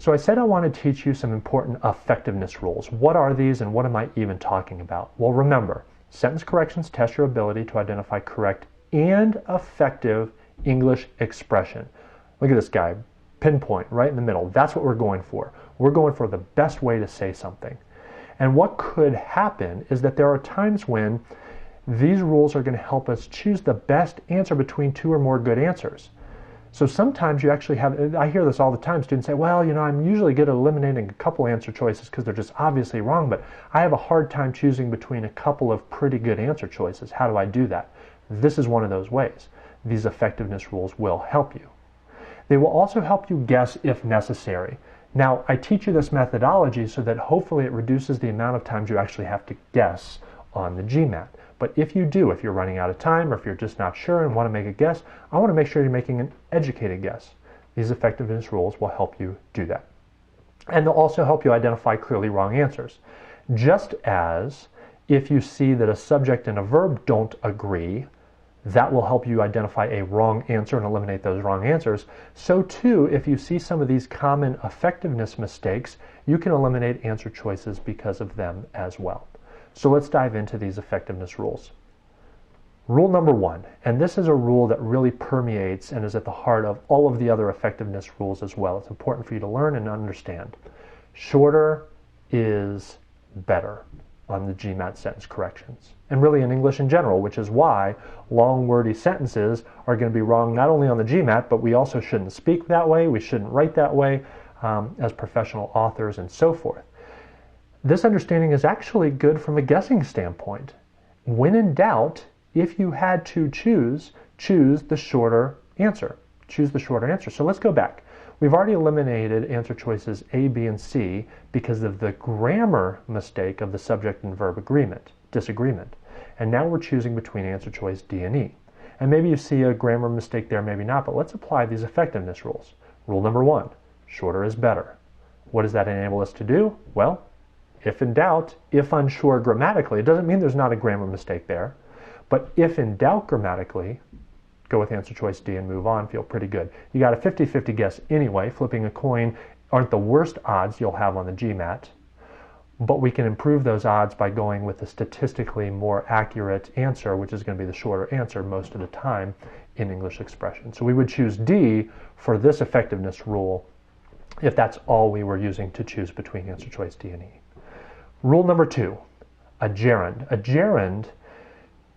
So I said I want to teach you some important effectiveness rules. What are these and what am I even talking about? Well, remember, sentence corrections test your ability to identify correct and effective English expression. Look at this guy, pinpoint right in the middle. That's what we're going for. We're going for the best way to say something. And what could happen is that there are times when these rules are going to help us choose the best answer between two or more good answers. So sometimes you actually have, I hear this all the time, students say, well, I'm usually good at eliminating a couple answer choices because they're just obviously wrong, but I have a hard time choosing between a couple of pretty good answer choices. How do I do that? This is one of those ways. These effectiveness rules will help you. They will also help you guess if necessary. Now, I teach you this methodology so that hopefully it reduces the amount of times you actually have to guess on the GMAT. But if you do, if you're running out of time or if you're just not sure and want to make a guess, I want to make sure you're making an educated guess. These effectiveness rules will help you do that. And they'll also help you identify clearly wrong answers. Just as if you see that a subject and a verb don't agree, that will help you identify a wrong answer and eliminate those wrong answers. So too, if you see some of these common effectiveness mistakes, you can eliminate answer choices because of them as well. So let's dive into these effectiveness rules. Rule number 1, and this is a rule that really permeates and is at the heart of all of the other effectiveness rules as well. It's important for you to learn and understand. Shorter is better on the GMAT sentence corrections, and really in English in general, which is why long wordy sentences are going to be wrong not only on the GMAT, but we also shouldn't speak that way, we shouldn't write that way as professional authors and so forth. This understanding is actually good from a guessing standpoint. When in doubt, if you had to choose the shorter answer. Choose the shorter answer. So let's go back. We've already eliminated answer choices A, B, and C because of the grammar mistake of the subject and verb disagreement. And now we're choosing between answer choice D and E. And maybe you see a grammar mistake there, maybe not, but let's apply these effectiveness rules. Rule number 1, shorter is better. What does that enable us to do? Well, if in doubt, if unsure grammatically, it doesn't mean there's not a grammar mistake there, but if in doubt grammatically, go with answer choice D and move on, feel pretty good. You got a 50-50 guess anyway. Flipping a coin aren't the worst odds you'll have on the GMAT, but we can improve those odds by going with a statistically more accurate answer, which is going to be the shorter answer most of the time in English expression. So we would choose D for this effectiveness rule if that's all we were using to choose between answer choice D and E. Rule number 2, a gerund. A gerund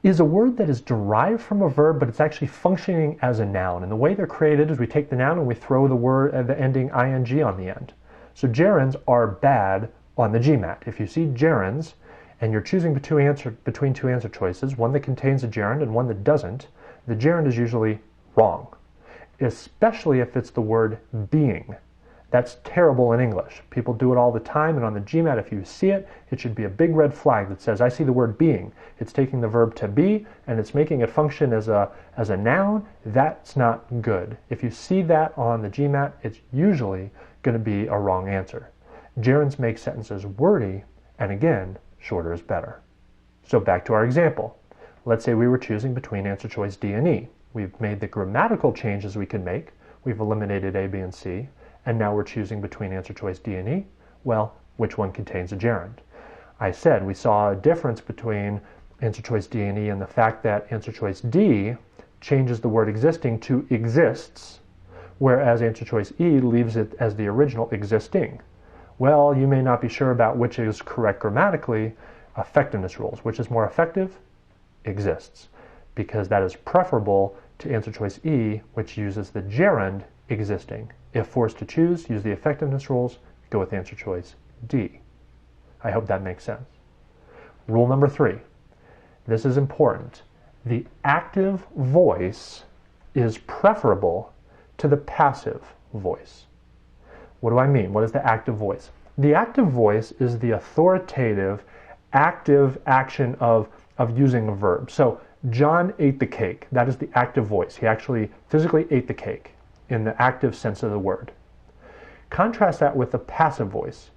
is a word that is derived from a verb, but it's actually functioning as a noun. And the way they're created is we take the noun and we throw the ending ing on the end. So gerunds are bad on the GMAT. If you see gerunds and you're choosing between two answer choices, one that contains a gerund and one that doesn't, the gerund is usually wrong, especially if it's the word being. That's terrible in English. People do it all the time, and on the GMAT, if you see it, it should be a big red flag that says, I see the word being. It's taking the verb to be, and it's making it function as a noun. That's not good. If you see that on the GMAT, it's usually going to be a wrong answer. Gerunds make sentences wordy, and again, shorter is better. So back to our example. Let's say we were choosing between answer choice D and E. We've made the grammatical changes we can make. We've eliminated A, B, and C. And now we're choosing between answer choice D and E. Well, which one contains a gerund? I said we saw a difference between answer choice D and E and the fact that answer choice D changes the word existing to exists, whereas answer choice E leaves it as the original existing. Well, you may not be sure about which is correct grammatically. Effectiveness rules. Which is more effective? Exists, because that is preferable to answer choice E, which uses the gerund existing. If forced to choose, use the effectiveness rules, go with answer choice D. I hope that makes sense. Rule number 3. This is important. The active voice is preferable to the passive voice. What do I mean? What is the active voice? The active voice is the authoritative, active action of using a verb. So, John ate the cake. That is the active voice. He actually physically ate the cake in the active sense of the word. Contrast that with the passive voice.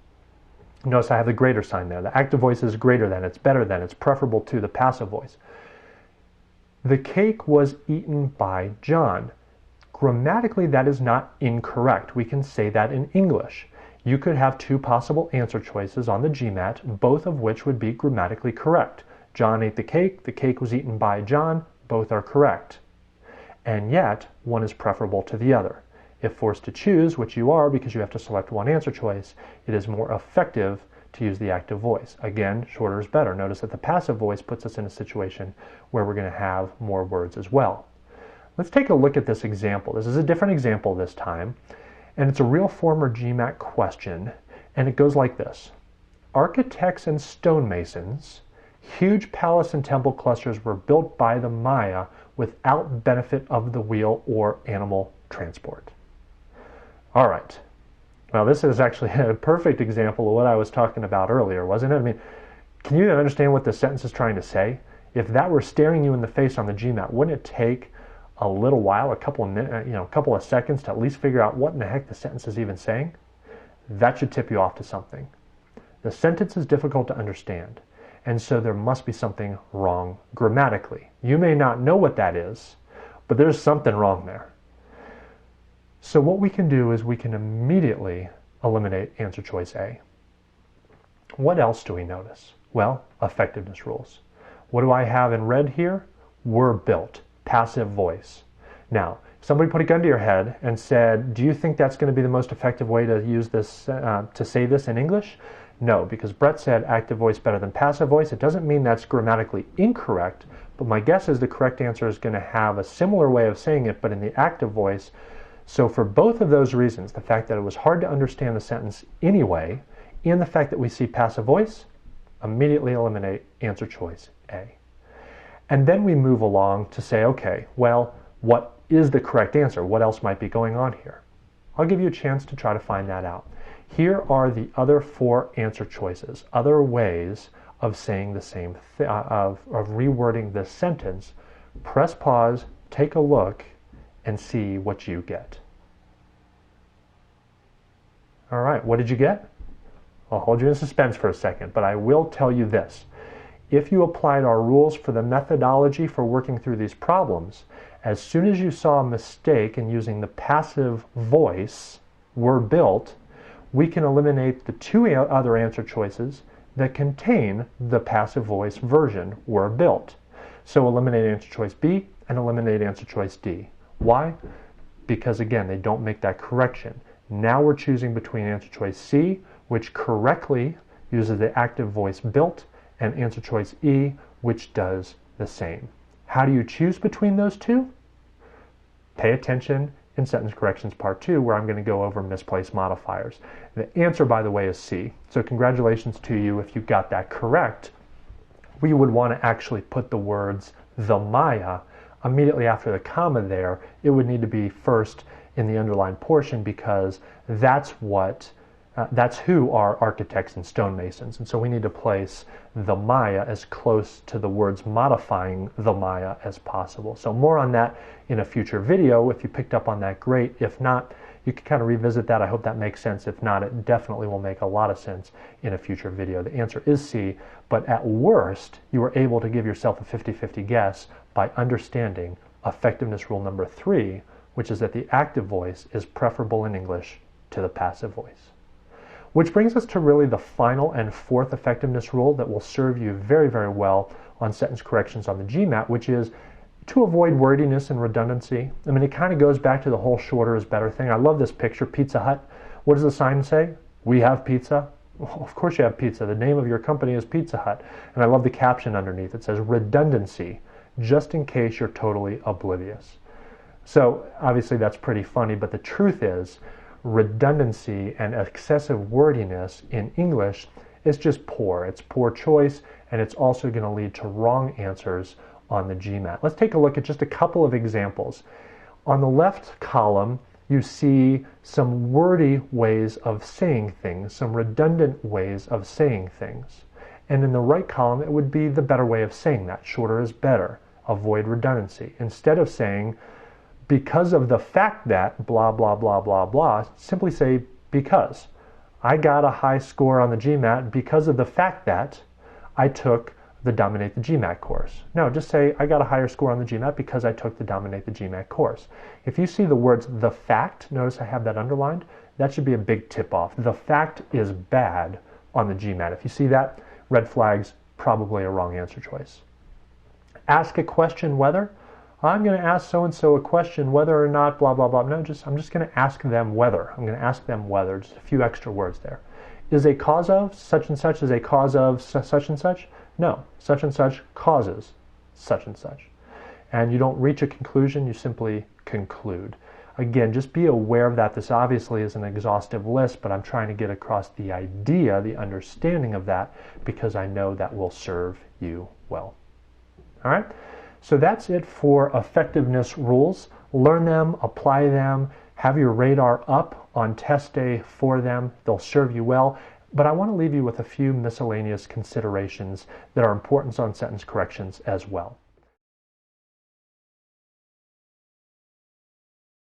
Notice I have the greater sign there. The active voice is greater than, it's better than, it's preferable to the passive voice. The cake was eaten by John. Grammatically, that is not incorrect. We can say that in English. You could have two possible answer choices on the GMAT, both of which would be grammatically correct. John ate the cake was eaten by John, both are correct. And yet, one is preferable to the other. If forced to choose, which you are because you have to select one answer choice, it is more effective to use the active voice. Again, shorter is better. Notice that the passive voice puts us in a situation where we're going to have more words as well. Let's take a look at this example. This is a different example this time, and it's a real former GMAT question, and it goes like this. Architects and stonemasons, huge palace and temple clusters were built by the Maya without benefit of the wheel or animal transport. All right. Well, this is actually a perfect example of what I was talking about earlier, wasn't it? I mean, can you understand what this sentence is trying to say? If that were staring you in the face on the GMAT, wouldn't it take a little while, a couple of seconds to at least figure out what in the heck the sentence is even saying? That should tip you off to something. The sentence is difficult to understand, and so there must be something wrong grammatically. You may not know what that is, but there's something wrong there. So what we can do is we can immediately eliminate answer choice A. What else do we notice? Well, effectiveness rules. What do I have in red here? Were built, passive voice. Now, if somebody put a gun to your head and said, do you think that's going to be the most effective way to use this, to say this in English? No, because Brett said active voice better than passive voice. It doesn't mean that's grammatically incorrect, but my guess is the correct answer is going to have a similar way of saying it, but in the active voice. So for both of those reasons, the fact that it was hard to understand the sentence anyway, and the fact that we see passive voice, immediately eliminate answer choice A. And then we move along to say, okay, well, what is the correct answer? What else might be going on here? I'll give you a chance to try to find that out. Here are the other four answer choices, other ways of saying the same thing, of rewording this sentence. Press pause, take a look, and see what you get. All right, what did you get? I'll hold you in suspense for a second, but I will tell you this. If you applied our rules for the methodology for working through these problems, as soon as you saw a mistake in using the passive voice, were built, we can eliminate the two other answer choices that contain the passive voice version, were built. So eliminate answer choice B and eliminate answer choice D. Why? Because again, they don't make that correction. Now we're choosing between answer choice C, which correctly uses the active voice built, and answer choice E, which does the same. How do you choose between those two? Pay attention in sentence corrections part 2, where I'm going to go over misplaced modifiers. The answer, by the way, is C. So congratulations to you if you got that correct. We would want to actually put the words the Maya immediately after the comma there. It would need to be first in the underlined portion because that's who are architects and stonemasons. And so we need to place the Maya as close to the words modifying the Maya as possible. So more on that in a future video. If you picked up on that, great. If not, you can kind of revisit that. I hope that makes sense. If not, it definitely will make a lot of sense in a future video. The answer is C, but at worst, you were able to give yourself a 50-50 guess by understanding effectiveness rule number 3, which is that the active voice is preferable in English to the passive voice. Which brings us to really the final and fourth effectiveness rule that will serve you very, very well on sentence corrections on the GMAT, which is to avoid wordiness and redundancy. I mean, it kind of goes back to the whole shorter is better thing. I love this picture, Pizza Hut. What does the sign say? We have pizza. Well, of course you have pizza. The name of your company is Pizza Hut. And I love the caption underneath. It says redundancy, just in case you're totally oblivious. So obviously that's pretty funny, but the truth is redundancy and excessive wordiness in English is just poor. It's poor choice, and it's also going to lead to wrong answers on the GMAT. Let's take a look at just a couple of examples. On the left column, you see some wordy ways of saying things, some redundant ways of saying things. And in the right column, it would be the better way of saying that. Shorter is better. Avoid redundancy. Instead of saying, because of the fact that blah, blah, blah, blah, blah, simply say because. I got a high score on the GMAT because of the fact that I took the Dominate the GMAT course. No, just say, I got a higher score on the GMAT because I took the Dominate the GMAT course. If you see the words the fact, notice I have that underlined, that should be a big tip-off. The fact is bad on the GMAT. If you see that, red flags, probably a wrong answer choice. Ask a question whether. I'm going to ask so-and-so a question whether or not blah, blah, blah. No, I'm just going to ask them whether. I'm going to ask them whether. Just a few extra words there. Is a cause of such and such is a cause of such and such? No, such and such causes such and such. And you don't reach a conclusion, you simply conclude. Again, just be aware of that. This obviously is an exhaustive list, but I'm trying to get across the idea, the understanding of that, because I know that will serve you well. All right? So that's it for effectiveness rules. Learn them, apply them, have your radar up on test day for them. They'll serve you well. But I want to leave you with a few miscellaneous considerations that are important on sentence corrections as well.